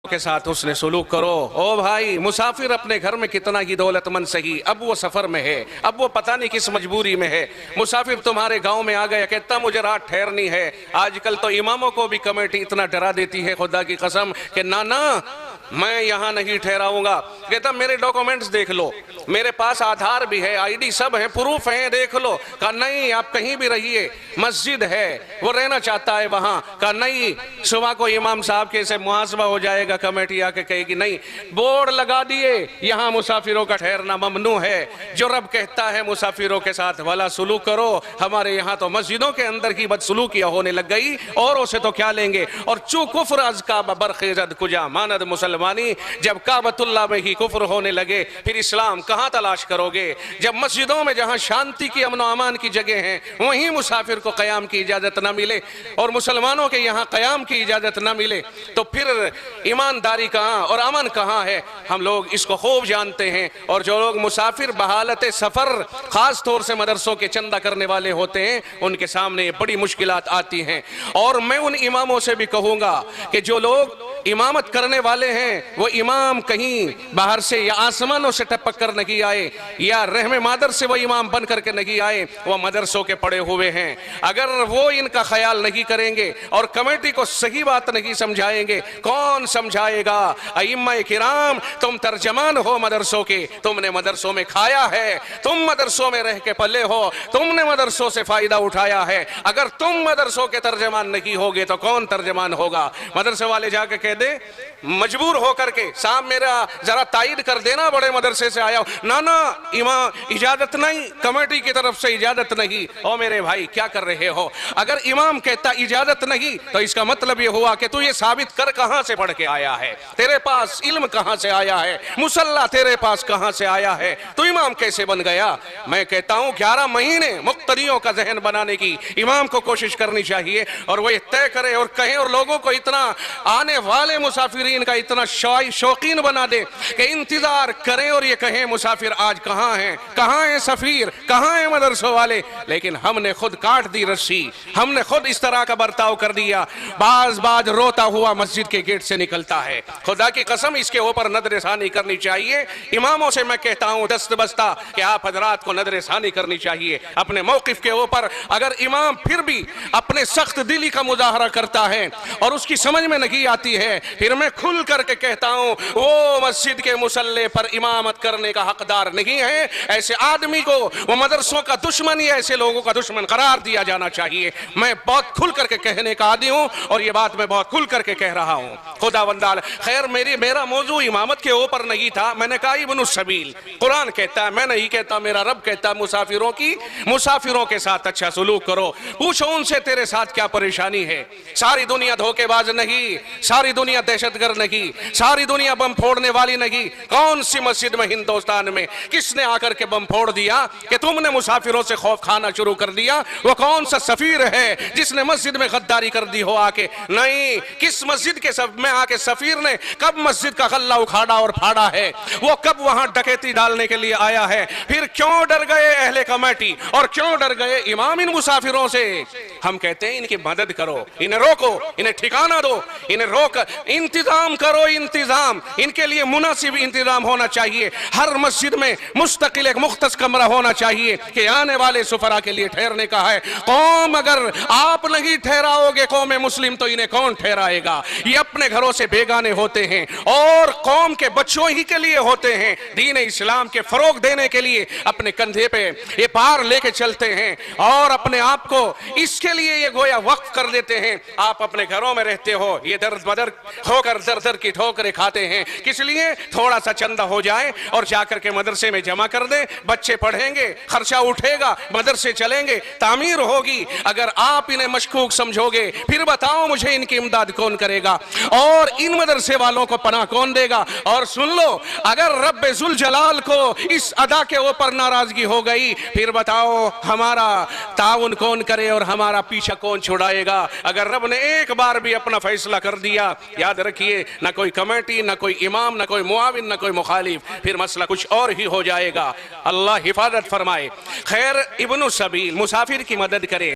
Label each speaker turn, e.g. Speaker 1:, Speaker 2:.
Speaker 1: के साथ उसने सुलूक करो। ओ भाई, मुसाफिर अपने घर में कितना ही दौलतमंद सही, अब वो सफर में है, अब वो पता नहीं किस मजबूरी में है। मुसाफिर तुम्हारे गांव में आ गया, कहता मुझे रात ठहरनी है। आजकल तो इमामों को भी कमेटी इतना डरा देती है खुदा की कसम कि ना ना मैं यहां नहीं ठहराऊंगा। कहता मेरे डॉक्यूमेंट्स देख लो, मेरे पास आधार भी है, आईडी सब है, प्रूफ है, देख लो। कहा नहीं आप कहीं भी रहिए, मस्जिद है, वो रहना चाहता है वहां। कहा नहीं, सुबह को इमाम साहब के से मुहासबा हो जाएगा, कमेटी आके कहेगी नहीं। बोर्ड लगा दिए, यहां मुसाफिरों का ठहरना ममनू है। जो रब कहता है मुसाफिरों के साथ वाला सुलूक करो, हमारे यहाँ तो मस्जिदों के अंदर की बदसलूकियां होने लग गई, औरों से तो क्या लेंगे। और चू कुफ्र अज का बरखेजद कुजा मानद मुसलमानी, जब काबतुल्लाह में ही कुफ्र होने लगे फिर इस्लाम कहां तलाश करोगे। जब मस्जिदों में जहां शांति की अमन अमान की जगह है वहीं मुसाफिर को कयाम की इजाजत ना मिले और मुसलमानों के यहाँ कयाम की इजाजत ना मिले तो फिर ईमानदारी कहां और अमन कहां है। हम लोग इसको खूब जानते हैं। और जो लोग मुसाफिर बहालत सफर खास तौर से मदरसों के चंदा करने वाले होते हैं, उनके सामने बड़ी मुश्किलात आती हैं। और मैं उन इमामों से भी कहूंगा कि जो लोग इमामत करने वाले हैं वो इमाम कहीं बाहर से या आसमानों से टपक कर नहीं आए या रहमे मादर से वो इमाम बन करके नहीं आए, वो मदरसों के पड़े हुए हैं। अगर वो इनका ख्याल नहीं करेंगे और कमेटी को सही बात नहीं समझाएंगे, कौन समझाएगा। अइम्मा किराम, तुम तर्जमान हो मदरसों के, तुमने मदरसों में खाया है, तुम मदरसों में रह के पले हो, तुमने मदरसों से फायदा उठाया है। अगर तुम मदरसों के तर्जमान नहीं होगे तो कौन तर्जमान होगा। मदरसे वाले जाके कह दे मजबूर होकर के साहब मेरा जरा तायद कर देना, बड़े मदरसे से आया हूं। ना ना इमाम इजाजत नहीं, कमेटी की तरफ से इजाजत नहीं। ओ मेरे भाई क्या कर रहे हो। अगर इमाम कहता इजाजत नहीं तो इसका मतलब यह हुआ कि तू ये साबित कर कहां से पढ़ के आया है, तेरे पास इल्म कहां से आया है, मुसल्ला तेरे पास कहां से आया है, तू इमाम कैसे बन गया। मैं कहता हूं 11 महीने मुक्तदियों का जहन बनाने की इमाम को कोशिश करनी चाहिए और वो ये तय करे और कहे और लोगों को इतना आने वाले मुसाफिरीन का इतना शौकीन बना दे कि इंतजार करें और ये कहें मुसाफिर आज कहां हैं, कहां है सफीर, कहां है मदरसों वाले। लेकिन हमने खुद काट दी रस्सी, हमने खुद इस तरह का बर्ताव कर दिया। बाज रोता हुआ मस्जिद के गेट से निकलता है। खुदा की कसम इसके ऊपर नजरसानी करनी चाहिए। इमामों से मैं कहता हूं दस्त बस्ता कि आप हजरात को नजरसानी करनी चाहिए अपने मौकिफ के ऊपर। अगर इमाम फिर भी अपने सख्त दिली का मुजाहरा करता है और उसकी समझ में नहीं आती है, फिर मैं खुल करके कहता हूं वो मस्जिद के मुसल्ले पर इमामत करने का हकदार नहीं है। ऐसे आदमी को वो मदरसों का दुश्मन या ऐसे लोगों का दुश्मन करार दिया जाना चाहिए। मैं बहुत खुल करके कहने का आदी हूं और ये बात मैं बहुत खुल करके कह रहा हूं। खुदा बंदाल खैर मेरा मौजू इमामत के ऊपर नहीं था। मैंने कहा इब्न सबील, कुरान कहता है, मैं नहीं कहता, मेरा रब कहता है मुसाफिरों के साथ अच्छा सलूक करो। पूछो उनसे तेरे साथ क्या परेशानी है। सारी दुनिया धोखेबाज नहीं, सारी दुनिया दहशतगर्द नहीं, सारी दुनिया बम फोड़ने वाली नहीं। कौन सी मस्जिद में हिंदुस्तान में किसने आकर के बम फोड़ दिया कि तुमने मुसाफिरों से खौफ खाना शुरू कर दिया। वो कौन सा सफीर है जिसने मस्जिद में गद्दारी कर दी हो आके। नहीं, किस मस्जिद के सब में आके सफीर ने कब मस्जिद का गल्ला उखाड़ा और फाड़ा है, वो कब वहां डकैती डालने के लिए आया है। फिर क्यों डर गए अहले कमेटी और क्यों डर गए इमाम इन मुसाफिरों से। हम कहते हैं इनकी मदद करो, इन्हें रोको, इन्हें ठिकाना दो, इन्हें रोक इंतजाम करो। इंतजाम इनके लिए मुनासिब इंतजाम होना चाहिए। हर मस्जिद में मुस्तकिल एक मुख्तस कमरा होना चाहिए कि आने वाले सुफरा के लिए ठहरने का है। कौम अगर आप नहीं ठहराओगे कौम मुस्लिम तो इन्हें कौन ठहराएगा। ये अपने घरों से बेगाने होते हैं और कौम के बच्चों ही के लिए होते हैं। दीन इस्लाम के फरोग देने के लिए अपने कंधे पे ये पार लेके चलते हैं और अपने आप को इसके लिए ये गोया वक्फ कर देते हैं। आप अपने घरों में रहते हो, ये दर बदर होकर दर दर की ठोकरें खाते हैं। किस लिए? थोड़ा सा चंदा हो जाए और जाकर के मदरसे में जमा कर दे, बच्चे पढ़ेंगे, खर्चा उठेगा, मदरसे चलेंगे, तामीर होगी। अगर आप इन्हें मशकूक समझोगे फिर बताओ मुझे इनकी इमदाद कौन करेगा और इन मदरसे वालों को पनाह कौन देगा। और सुन लो, अगर रब्बे जुल जलाल को इस अदा के ऊपर नाराजगी हो गई फिर बताओ हमारा ताउन कौन करे और हमारा पीछा कौन छुड़ाएगा। अगर रब ने एक बार भी अपना फैसला कर दिया, याद रखिए ना कोई कमेटी, ना कोई इमाम, ना कोई मुआविन, ना कोई मुखालिफ, फिर मसला कुछ और ही हो जाएगा। अल्लाह हिफाजत फरमाए। खैर इब्न सबील मुसाफिर की मदद करे।